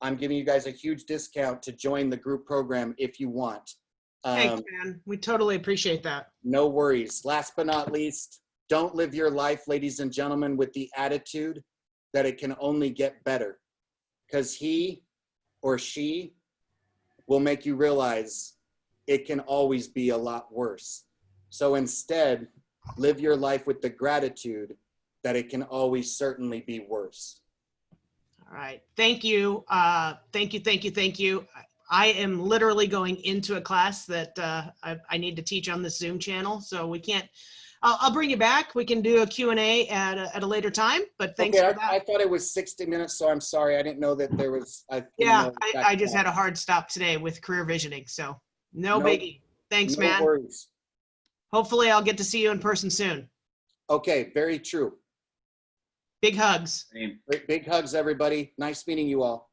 I'm giving you guys a huge discount to join the group program if you want. Thanks, man. We totally appreciate that. No worries. Last but not least, don't live your life, ladies and gentlemen, with the attitude that it can only get better, because he or she will make you realize it can always be a lot worse. So instead, live your life with the gratitude that it can always certainly be worse. All right. Thank you. Thank you. I am literally going into a class that I need to teach on this Zoom channel, so we can't. I'll bring you back. We can do a Q&A at a later time, but thanks for that. I thought it was 60 minutes, so I'm sorry. I didn't know that there was. I just had a hard stop today with career visioning, so no biggie. Thanks, no man. Worries. Hopefully I'll get to see you in person soon. Okay, very true. Big hugs. Big hugs, everybody. Nice meeting you all.